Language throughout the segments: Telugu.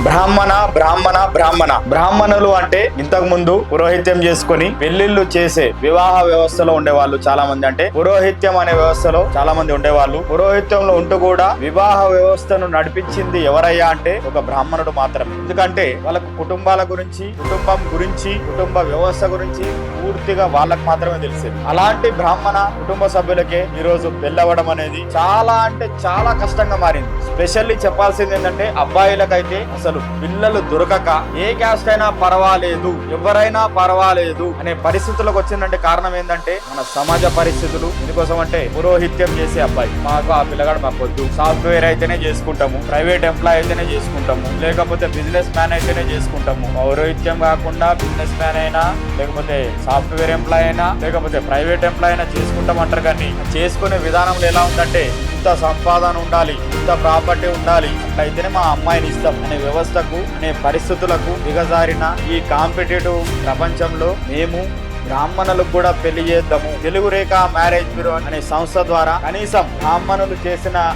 బ్రాహ్మణ బ్రాహ్మణ బ్రాహ్మణ బ్రాహ్మణులు అంటే ఇంతకు ముందు పురోహిత్యం చేసుకుని పెళ్లిళ్లు చేసే వివాహ వ్యవస్థలో ఉండేవాళ్ళు చాలా మంది. అంటే పురోహిత్యం అనే వ్యవస్థలో చాలా మంది ఉండేవాళ్ళు. పురోహిత్యంలో ఉంటూ కూడా వివాహ వ్యవస్థను నడిపించింది ఎవరయ్యా అంటే ఒక బ్రాహ్మణుడు మాత్రమే. ఎందుకంటే వాళ్ళకు కుటుంబాల గురించి, కుటుంబం గురించి, కుటుంబ వ్యవస్థ గురించి పూర్తిగా వాళ్ళకు మాత్రమే తెలిసేది. అలాంటి బ్రాహ్మణ కుటుంబ సభ్యులకే ఈ రోజు పెళ్ళవడం అనేది చాలా అంటే చాలా కష్టంగా మారింది. స్పెషల్లీ చెప్పాల్సింది ఏంటంటే అబ్బాయిలకైతే అసలు పిల్లలు దొరకక ఏ క్యాస్ట్ అయినా పర్వాలేదు, ఎవరైనా పర్వాలేదు అనే పరిస్థితులకు వచ్చిందంటే కారణం ఏంటంటే మన సమాజ పరిస్థితులు. ఎందుకోసం అంటే పురోహిత్యం చేసే అబ్బాయి మాకు ఆ పిల్లగాడు మాకు వద్దు, సాఫ్ట్వేర్ అయితేనే చేసుకుంటాము, ప్రైవేట్ ఎంప్లాయ్ అయితేనే చేసుకుంటాము, లేకపోతే బిజినెస్ మ్యాన్ అయితేనే చేసుకుంటాము. పౌరోహిత్యం కాకుండా బిజినెస్ మ్యాన్ అయినా, లేకపోతే సాఫ్ట్వేర్ ఎంప్లాయ్ అయినా, లేకపోతే ప్రైవేట్ ఎంప్లాయ్ అయినా చేసుకుంటామంటారు. కానీ చేసుకునే విధానంలో ఎలా ఉందంటే ఇంత సంపాదన ఉండాలి, ఇంత ప్రాపర్టీ ఉండాలి, అట్లయితేనే మా అమ్మాయిని ఇస్తాం అనే వ్యవస్థకు, అనే పరిస్థితులకు దిగజారిన ఈ కాంపిటేటివ్ ప్రపంచంలో మేము బ్రాహ్మణులకు కూడా పెళ్లి చేద్దాము, తెలుగు రేఖ మ్యారేజ్ బ్యూరో అనే సంస్థ ద్వారా కనీసం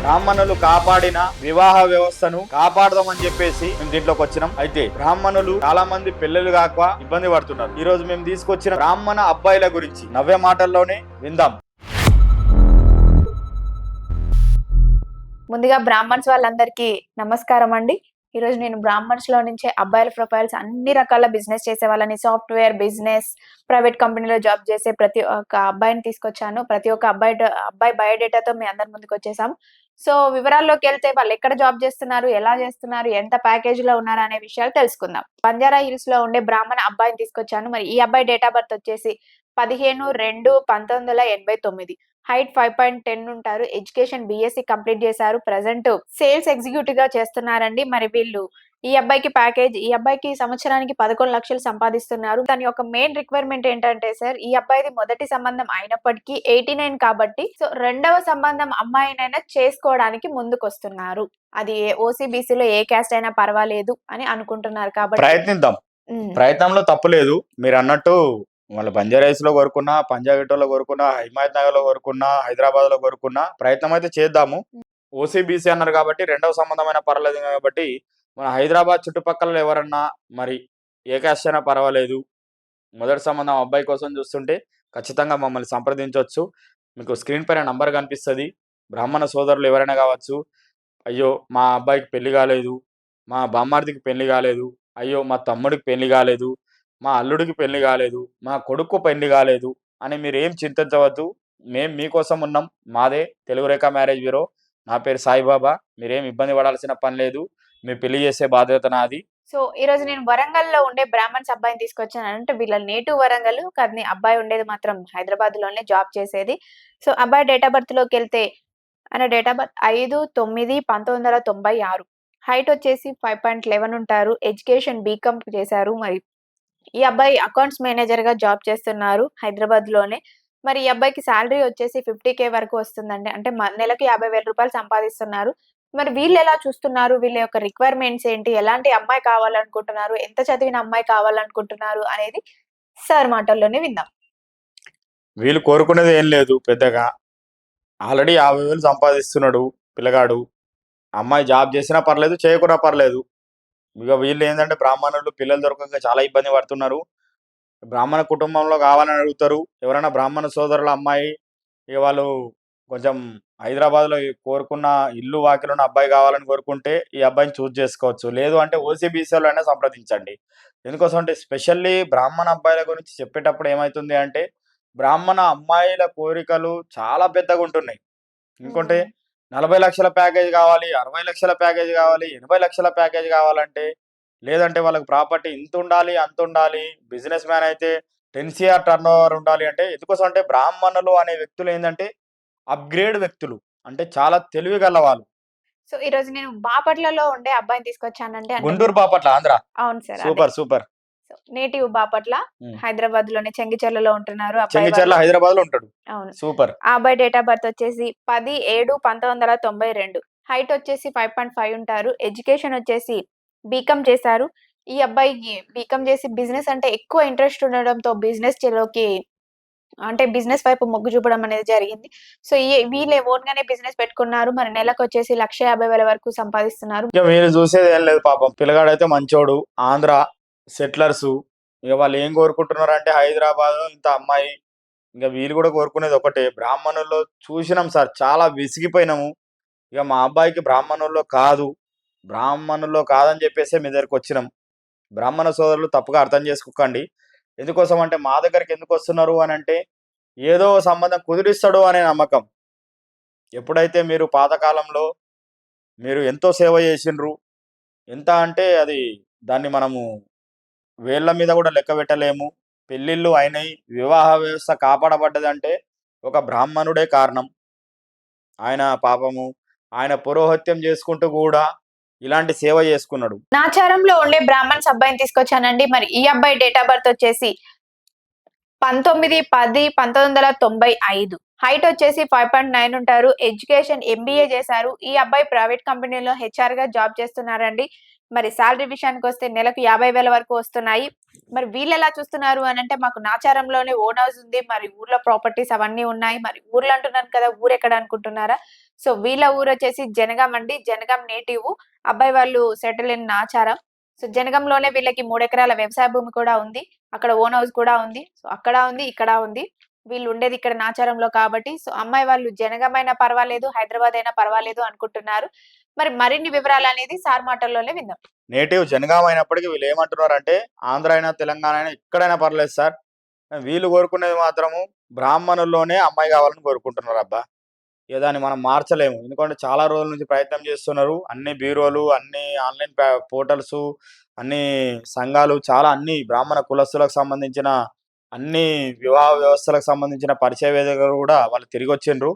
బ్రాహ్మణులు కాపాడిన వివాహ వ్యవస్థను కాపాడదామని చెప్పేసి మేము దీంట్లోకి వచ్చినాం. అయితే బ్రాహ్మణులు చాలా మంది పెళ్లిళ్ళు కాక ఇబ్బంది పడుతున్నారు. ఈ రోజు మేము తీసుకొచ్చిన బ్రాహ్మణ అబ్బాయిల గురించి నవ్వే మాటల్లోనే విందాం. ముందుగా బ్రాహ్మణ్స్ వాళ్ళందరికీ నమస్కారం అండి. ఈరోజు నేను బ్రాహ్మణ్స్ లో నుంచి అబ్బాయిల ప్రొఫైల్స్ అన్ని రకాల బిజినెస్ చేసే వాళ్ళని, సాఫ్ట్వేర్ బిజినెస్, ప్రైవేట్ కంపెనీలో జాబ్ చేసే ప్రతి ఒక్క అబ్బాయిని తీసుకొచ్చాను. ప్రతి ఒక్క అబ్బాయి బయోడేటాతో మీ అందరి ముందుకు వచ్చేసాం. సో వివరాల్లోకి వెళ్తే వాళ్ళు ఎక్కడ జాబ్ చేస్తున్నారు, ఎలా చేస్తున్నారు, ఎంత ప్యాకేజ్ లో ఉన్నారు అనే విషయాలు తెలుసుకుందాం. బంజారా హిల్స్ లో ఉండే బ్రాహ్మణ అబ్బాయిని తీసుకొచ్చాను. మరి ఈ అబ్బాయి డేట్ ఆఫ్ బర్త్ వచ్చేసి 15/2/1989. హైట్ 5.10 ఉంటారు. ఎడ్యుకేషన్ బీఎస్సీ కంప్లీట్ చేశారు. ప్రెసెంట్ సేల్స్ ఎగ్జిక్యూటివ్ గా చేస్తున్నారండి. మరి వీళ్ళు ఈ అబ్బాయికి సంవత్సరానికి 11 లక్షలు సంపాదిస్తున్నారు. తన యొక్క మెయిన్ రిక్వైర్మెంట్ ఏంటంటే సార్, ఈ అబ్బాయిది మొదటి సంబంధం అయినప్పటికీ 89 కాబట్టి సో రెండవ సంబంధం అమ్మాయినైనా చేసుకోవడానికి ముందుకొస్తున్నారు. అది ఓసీబీసీలో ఏ క్యాస్ట్ అయినా పర్వాలేదు అని అనుకుంటున్నారు కాబట్టి ప్రయత్నిద్దాం. ప్రయత్నంలో తప్పులేదు. మీరు అన్నట్టు వాళ్ళ బంజారాస్ లో కోరుకున్నా, పంజాగుట్టలో కోరుకున్నా, హిమాయత్ నగర్ లో కోరుకున్నా, హైదరాబాద్ లో కోరుకున్నా ప్రయత్నం అయితే చేద్దాము. ఓసీబీసీ అన్నారు కాబట్టి రెండవ సంబంధమైన పర్వాలేదు కాబట్టి మన హైదరాబాద్ చుట్టుపక్కల ఎవరన్నా మరి ఏ క్యాస్ట్ అయినా పర్వాలేదు, మొదటి సంబంధం అబ్బాయి కోసం చూస్తుంటే ఖచ్చితంగా మమ్మల్ని సంప్రదించవచ్చు. మీకు స్క్రీన్ పైన నంబర్ కనిపిస్తుంది. బ్రాహ్మణ సోదరులు ఎవరైనా కావచ్చు, అయ్యో మా అబ్బాయికి పెళ్లి కాలేదు, మా బామ్మార్దికి పెళ్లి కాలేదు, అయ్యో మా తమ్ముడికి పెళ్లి కాలేదు, మా అల్లుడికి పెళ్లి కాలేదు, మా కొడుకు పెళ్లి కాలేదు అని మీరు ఏం చింతించవద్దు. మేము మీకోసం ఉన్నాం. మాదే తెలుగు రేఖ మ్యారేజ్ బ్యూరో. నా పేరు సాయిబాబా. మీరేం ఇబ్బంది పడాల్సిన పని లేదు. మీ పెళ్లి చేసే బాధ్యత నాది. సో ఈ రోజు నేను వరంగల్ లో ఉండే బ్రాహ్మణ్స్ అబ్బాయిని తీసుకొచ్చాను. అంటే వీళ్ళ నేటివ్ వరంగల్, కానీ అబ్బాయి ఉండేది మాత్రం హైదరాబాద్ లోనే జాబ్ చేసేది. సో అబ్బాయి డేట్ ఆఫ్ బర్త్ లోకి వెళ్తే ఆయన డేట్ ఆఫ్ బర్త్ 5/9/1996. హైట్ వచ్చేసి 5.11 ఉంటారు. ఎడ్యుకేషన్ బీకామ్ చేశారు. మరి ఈ అబ్బాయి అకౌంట్స్ మేనేజర్ గా జాబ్ చేస్తున్నారు హైదరాబాద్ లోనే. మరి ఈ అబ్బాయికి శాలరీ వచ్చేసి 50K వరకు వస్తుందండి. అంటే నెలకి 50,000 రూపాయలు సంపాదిస్తున్నారు. మరి వీళ్ళు ఎలా చూస్తున్నారు, వీళ్ళ యొక్క రిక్వైర్మెంట్స్ ఏంటి, ఎలాంటి అమ్మాయి కావాలనుకుంటున్నారు, ఎంత చదివిన అమ్మాయి కావాలనుకుంటున్నారు అనేది సార్ మాటల్లోనే విందాం. వీళ్ళు కోరుకునేది ఏం లేదు పెద్దగా. ఆల్రెడీ 50,000 సంపాదిస్తున్నాడు పిల్లగాడు. అమ్మాయి జాబ్ చేసినా పర్లేదు, చేయకున్నా పర్లేదు. ఇక వీళ్ళు ఏంటంటే బ్రాహ్మణులు పిల్లలు దొరకక చాలా ఇబ్బంది పడుతున్నారు. బ్రాహ్మణ కుటుంబంలో కావాలని అడుగుతారు. ఎవరైనా బ్రాహ్మణ సోదరుల అమ్మాయి ఇక వాళ్ళు కొంచెం హైదరాబాద్లో కోరుకున్న ఇల్లు వాకిలున్న అబ్బాయి కావాలని కోరుకుంటే ఈ అబ్బాయిని చూస్ చేసుకోవచ్చు. లేదు అంటే ఓసీబీసీలో అయినా సంప్రదించండి. ఎందుకోసం అంటే స్పెషల్లీ బ్రాహ్మణ అబ్బాయిల గురించి చెప్పేటప్పుడు ఏమవుతుంది అంటే బ్రాహ్మణ అమ్మాయిల కోరికలు చాలా పెద్దగా ఉంటున్నాయి. ఎందుకంటే 40 లక్షల ప్యాకేజ్ కావాలి, 60 లక్షల ప్యాకేజ్ కావాలి, 80 లక్షల ప్యాకేజ్ కావాలంటే, లేదంటే వాళ్ళకి ప్రాపర్టీ ఇంత ఉండాలి, అంత ఉండాలి, బిజినెస్ మ్యాన్ అయితే 10 CR టర్న్ ఓవర్ ఉండాలి. అంటే ఎందుకోసం అంటే బ్రాహ్మణులు అనే వ్యక్తులు ఏంటంటే అప్గ్రేడ్ వ్యక్తులు, అంటే చాలా తెలివి గల వాళ్ళు. సో ఈ రోజు నేను బాపట్లలో ఉండే అబ్బాయిని తీసుకొచ్చానంటే అంటే గుంటూరు బాపట్ల ఆంధ్ర. అవును సార్, అదే. Super super. So native Bapatla, Hyderabad లోనే చెంగిచెర్లలో ఉంటున్నారు అబ్బాయి చెంగిచెర్ల వాళ్ళు. హైదరాబాద్ లో ఉంటాడు. అవును. సూపర్. ఆ అబ్బాయి డేట్ ఆఫ్ బర్త్ వచ్చేసి 10/7/1992. హైట్ వచ్చేసి 5.5 ఉంటారు. ఎడ్యుకేషన్ వచ్చేసి బీకామ్ చేశారు. ఈ అబ్బాయికి బీకామ్ చేసి బిజినెస్ అంటే ఎక్కువ ఇంట్రెస్ట్ ఉండడంతో బిజినెస్ లోకి అంటే బిజినెస్ వైపు మొగ్గు చూపడం అనేది జరిగింది. సో, వీళ్ళే ఓన్‌గానే బిజినెస్ పెట్టుకున్నారు. మరి నెలకొచ్చేసి 1,50,000 వరకు సంపాదిస్తున్నారు. ఇక వీళ్ళు చూసేది ఏం లేదు పాపం. పిల్లగాడైతే మంచోడు. ఆంధ్ర సెటిలర్సు. ఇక వాళ్ళు ఏం కోరుకుంటున్నారంటే హైదరాబాద్ ఇంత అమ్మాయి. ఇంక వీళ్ళు కూడా కోరుకునేది ఒకటే. బ్రాహ్మణుల్లో చూసినాం సార్. చాలా విసిగిపోయినాము. ఇక మా అబ్బాయికి బ్రాహ్మణుల్లో కాదు. బ్రాహ్మణుల్లో కాదని చెప్పేసే మీ దగ్గరికొచ్చినాం. బ్రాహ్మణ సోదరులు తప్పుగా అర్థం చేసుకోకండి. ఎందుకోసం అంటే మా దగ్గరికి ఎందుకొస్తున్నారు అనంటే, ఏదో సంబంధం కుదిరిస్తాడు అనే నమ్మకం. ఎప్పుడైతే మీరు పాతకాలంలో మీరు ఎంతో సేవ చేసిండ్రు. ఎంత అంటే అది దాన్ని మనము వేళ్ళ మీద గూడా లెక్క పెట్టలేము. పెళ్ళిళ్ళు అయినయి. వివాహ వ్యవస్థ కాపాడబడ్డదంటే ఒక బ్రాహ్మణుడే కారణం. ఆయన పాపము ఆయన పురోహిత్యం చేసుకుంటూ గూడా ఇలాంటి సేవ చేసుకున్నాడు. నాచారంలో ఉండే బ్రాహ్మణ్స్ అబ్బాయిని తీసుకొచ్చానండి. మరి ఈ అబ్బాయి డేట్ ఆఫ్ బర్త్ వచ్చేసి 19/10/1995. హైట్ వచ్చేసి 5.9 ఉంటారు. ఎడ్యుకేషన్ ఎంబీఏ చేశారు. ఈ అబ్బాయి ప్రైవేట్ కంపెనీలో హెచ్ఆర్‌గా జాబ్ చేస్తున్నారండి. మరి సాలరీ విషయానికొస్తే నెలకు 50,000 వరకు వస్తున్నాయి. మరి వీళ్ళెలా చూస్తున్నారు అనంటే మాకు నాచారంలోనే ఓన్ హౌస్ ఉంది. మరి ఊర్లో ప్రాపర్టీస్ అవన్నీ ఉన్నాయి. మరి ఊర్లో అంటున్నాను కదా! ఊరెక్కడ అనుకుంటున్నారా? సో, వీళ్ళ ఊరొచ్చేసి జనగాం అండి. జనగాం నేటివ్. అబ్బాయి వాళ్ళు సెటిల్ ఇన్ నాచారం. సో, జనగాంలోనే వీళ్ళకి 3 ఎకరాల వ్యవసాయ భూమి కూడా ఉంది. అక్కడ ఓన్ హౌస్ కూడా ఉంది. సో, అక్కడ ఉంది, ఇక్కడ ఉంది. వీళ్ళు ఉండేది ఇక్కడ నాచారంలో కాబట్టి, సో, అమ్మాయి వాళ్ళు జనగామైనా పర్వాలేదు, హైదరాబాద్ అయినా పర్వాలేదు అనుకుంటున్నారు. మరి మరిన్ని వివరాలనేది సార్ మాటల్లోనే విందాం. నేటివ్ జనగాం అయినప్పటికీ వీళ్ళు ఏమంటున్నారంటే, ఆంధ్ర అయినా, తెలంగాణ అయినా ఎక్కడైనా పర్లేదు సార్. వీళ్ళు కోరుకునేది మాత్రము బ్రాహ్మణుల్లోనే అమ్మాయి కావాలని కోరుకుంటున్నారబ్బా! ఇక దాన్ని మనం మార్చలేము. ఎందుకంటే చాలా రోజుల నుంచి ప్రయత్నం చేస్తున్నారు. అన్ని బ్యూరోలు, అన్ని ఆన్‌లైన్ పోర్టల్సు, అన్ని సంఘాలు చాలా అన్ని బ్రాహ్మణ కులస్తులకు సంబంధించిన అన్ని వివాహ వ్యవస్థలకు సంబంధించిన పరిచయ వేదికలు గూడా వాళ్ళు తిరిగొచ్చిండ్రు.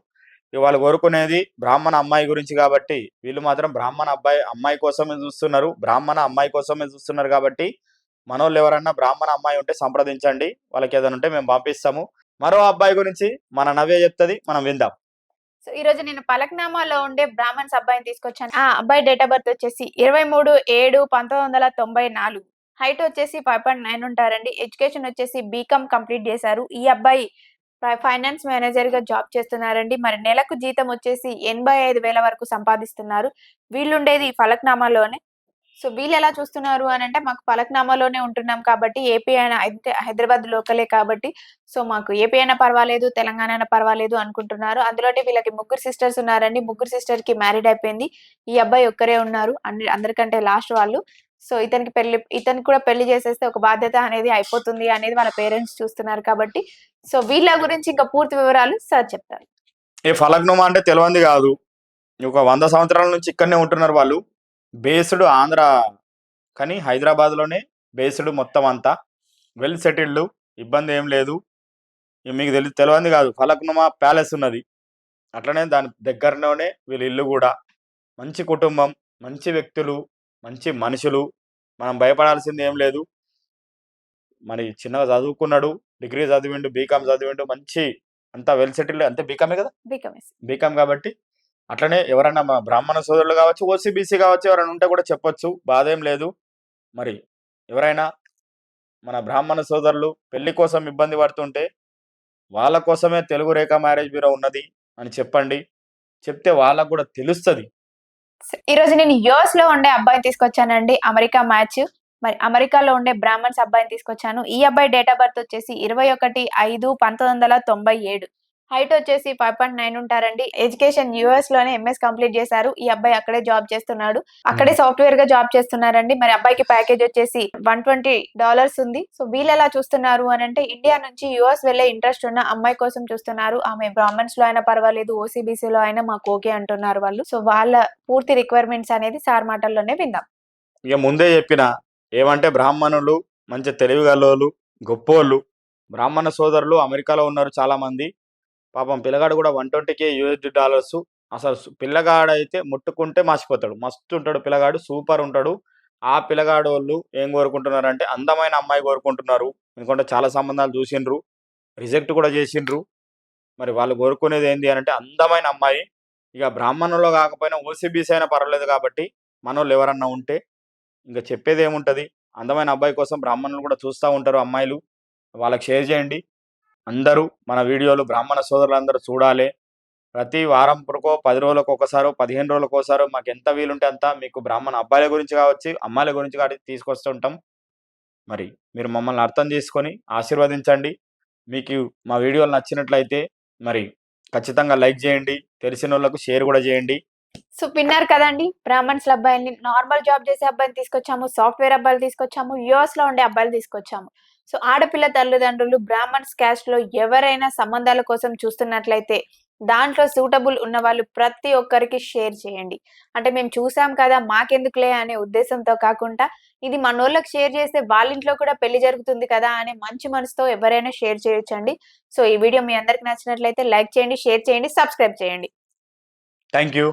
ఇగ వాళ్ళు కోరుకునేది బ్రాహ్మణ అమ్మాయి గురించి గాబట్టి, వీళ్ళు మాత్రం బ్రాహ్మణ అమ్మాయి కోసమే జూస్తున్నారు. బ్రాహ్మణ అమ్మాయి కోసమే జూస్తున్నారు గాబట్టి, మనోళ్ళెవరన్నా బ్రాహ్మణ అమ్మాయి ఉంటే సంప్రదించండి. వాళ్ళకేదైనా ఉంటే మేము పంపిస్తాము. మరో అబ్బాయి గురించి మన నవ్య చెప్తది. మనం విందాం. సో, ఈరోజు నేను పలక్నామాలో ఉండే బ్రాహ్మణ్స్ అబ్బాయిని తీసుకొచ్చాను. ఆ అబ్బాయి డేట్ ఆఫ్ బర్త్ వచ్చేసి 23/7/1994. హైట్ వచ్చేసి 5.9 ఉంటారండి. ఎడ్యుకేషన్ వచ్చేసి బీకామ్ కంప్లీట్ చేశారు. ఈ అబ్బాయి ఫైనాన్స్ మేనేజర్‌గా జాబ్ చేస్తున్నారండి. మరి నెలకు జీతం వచ్చేసి 85,000 వరకు సంపాదిస్తున్నారు. వీళ్ళుండేది ఫలక్నామాలోనే. సో, వీళ్ళెలా చూస్తున్నారు అనంటే, మాకు ఫలక్నామాలోనే ఉంటున్నాం కాబట్టి, ఏపీ అయినా అయితే హైదరాబాద్ లోకలే కాబట్టి, సో, మాకు ఏపీ అయినా పర్వాలేదు, తెలంగాణ అయినా పర్వాలేదు అనుకుంటున్నారు. అందులోటి వీళ్ళకి ముగ్గురు సిస్టర్స్ ఉన్నారండి. ముగ్గురు సిస్టర్‌కి మ్యారీడ్ అయిపోయింది. ఈ అబ్బాయి ఒక్కరే ఉన్నారు. అందరికంటే లాస్ట్ వాళ్ళు. సో, ఇతనికి కూడా పెళ్లి చేసేస్తే ఒక బాధ్యత అనేది అయిపోతుంది అనేది వాళ్ళ పేరెంట్స్ చూస్తున్నారు కాబట్టి, సో, వీళ్ళ గురించి ఇంకా పూర్తి వివరాలు సార్ చెప్తారు. ఈ ఫలక్నుమా అంటే తెలవంది గాదు. ఒక 100 సంవత్సరాల నుంచి ఇక్కడనే ఉంటున్నారు వాళ్ళు. బేస్డ్ ఆంధ్ర కానీ హైదరాబాద్‌లోనే బేస్డ్ మొత్తం అంతా. Well settled. ఇబ్బందేం లేదు. ఇగ మీకు తెలవంది గాదు. ఫలక్నుమా ప్యాలెస్ ఉన్నది. అట్లనే దాని దగ్గరలోనే వీళ్ళ ఇల్లు గూడా. మంచి కుటుంబం, మంచి వ్యక్తులు, మంచి మనుషులు. మనం భయపడాల్సింది ఏం లేదు. మరి చిన్నగా చదువుకున్నాడు. డిగ్రీ చదివిండు, బీకామ్ చదివిండు. మంచి అంతా వెల్ సెటిల్డ్ అంతే బీకామే గదా! బీకామ్. బీకామ్ కాబట్టి అట్లనే ఎవరన్నా మా బ్రాహ్మణ సోదరులు గావచ్చు, ఓసీ, బీసీ గావచ్చు ఎవరైనా ఉంటే కూడా చెప్పొచ్చు. బాధేం లేదు. మరి ఎవరైనా మన బ్రాహ్మణ సోదరులు పెళ్లి కోసం ఇబ్బంది పడుతుంటే, వాళ్ళ కోసమే తెలుగు రేఖ మ్యారేజ్ బ్యూరో ఉన్నది అని చెప్పండి. చెప్తే వాళ్ళకి గూడా తెలుస్తది. ఈరోజు నేను యూఎస్‌లో ఉండే అబ్బాయిని తీసుకొచ్చానండి. America match. మరి అమెరికాలో ఉండే బ్రాహ్మణ్స్ అబ్బాయిని తీసుకొచ్చాను. ఈ అబ్బాయి డేట్ ఆఫ్ బర్త్ వచ్చేసి 21/5/1997. హైట్ వచ్చేసి 5.9 ఉంటారండి. ఎడ్యుకేషన్ యూఎస్‌లోనే ఎంఎస్ కంప్లీట్ చేశారు. ఈ అబ్బాయి అక్కడే జాబ్ చేస్తున్నాడు. అక్కడే సాఫ్ట్‌వేర్‌గా జాబ్ చేస్తున్నారండి. మరి అబ్బాయికి ప్యాకేజ్ వచ్చేసి $120 ఉంది. సో, వీళ్ళెలా చూస్తున్నారు అనంటే ఇండియా నుంచి యూఎస్ వెళ్ళే ఇంట్రెస్ట్ ఉన్న అమ్మాయి కోసం చూస్తున్నారు. ఆమె బ్రాహ్మణ్స్‌లో అయినా పర్వాలేదు, ఓసీబీసీలో అయినా మాకు ఓకే అంటున్నారు వాళ్ళు. సో, వాళ్ళ పూర్తి రిక్వైర్మెంట్స్ అనేది సార్ మాటల్లోనే విందాం. ఇగ ముందే చెప్పిన ఏమంటే బ్రాహ్మణులు మంచి తెలివిగలోళ్ళు, గొప్పోళ్ళు. బ్రాహ్మణ సోదరులు అమెరికాలో ఉన్నారు చాలామంది. పాపం పిల్లగాడు గూడా $120. అసలు పిల్లగాడైతే ముట్టుకుంటే మాసిపోతాడు. మస్తుంటాడు పిల్లగాడు. సూపరుంటాడు. ఆ పిల్లగాడోళ్ళు ఏం కోరుకుంటున్నారంటే అందమైన అమ్మాయి కోరుకుంటున్నారు. ఎందుకంటే చాలా సంబంధాలు జూసిండ్రు. రిజెక్ట్ కూడా జేసిండ్రు. మరి వాళ్ళు కోరుకునేది ఏంది అనంటే అందమైన అమ్మాయి. ఇగ బ్రాహ్మణుల్లో గాకపోయినా ఓసీబీసీ అయినా పర్వాలేదు కాబట్టి మనోళ్ళు ఎవరన్నా ఉంటే ఇంక చెప్పేదేముంటది. అందమైన అబ్బాయి కోసం బ్రాహ్మణులు కూడా చూస్తా ఉంటారు అమ్మాయిలు. వాళ్ళకి షేర్ జేయండి. అందరూ మన వీడియోలు బ్రాహ్మణ సోదరులందరూ చూడాలి. ప్రతి వారం పురకో 10 రోజులకు ఒకసారో 15 రోజులకు ఒకసారో మాకు ఎంత వీలుంటే అంత మీకు బ్రాహ్మణ అబ్బాయిల గురించి కావచ్చు, అమ్మాయిల గురించి కావచ్చు తీసుకొస్తుంటాం. మరి మీరు మమ్మల్ని అర్థం చేసుకొని ఆశీర్వదించండి. మీకు మా వీడియోలు నచ్చినట్లయితే మరి ఖచ్చితంగా లైక్ చేయండి. తెలిసినోళ్ళకు షేర్ కూడా చేయండి. సో విన్నారు కదండి, బ్రాహ్మణ్స్ అబ్బాయిని, నార్మల్ జాబ్ చేసే అబ్బాయిని తీసుకొచ్చాము, సాఫ్ట్వేర్ అబ్బాయిలు తీసుకొచ్చాము, యుఎస్ లో ఉండే అబ్బాయిలు తీసుకొచ్చాము. సో ఆడపిల్ల తల్లిదండ్రులు బ్రాహ్మణ్స్ క్యాస్ట్ లో ఎవరైనా సంబంధాల కోసం చూస్తున్నట్లయితే దాంట్లో సూటబుల్ ఉన్న వాళ్ళు ప్రతి ఒక్కరికి షేర్ చేయండి. అంటే మేము చూసాం కదా మాకెందుకులే అనే ఉద్దేశంతో కాకుండా ఇది మనోళ్ళకి షేర్ చేస్తే వాళ్ళ ఇంట్లో కూడా పెళ్లి జరుగుతుంది కదా అనే మంచి మనసుతో ఎవరైనా షేర్ చేయొచ్చండి. సో ఈ వీడియో మీ అందరికి నచ్చినట్లయితే లైక్ చేయండి, షేర్ చేయండి, సబ్స్క్రైబ్ చేయండి. Thank you.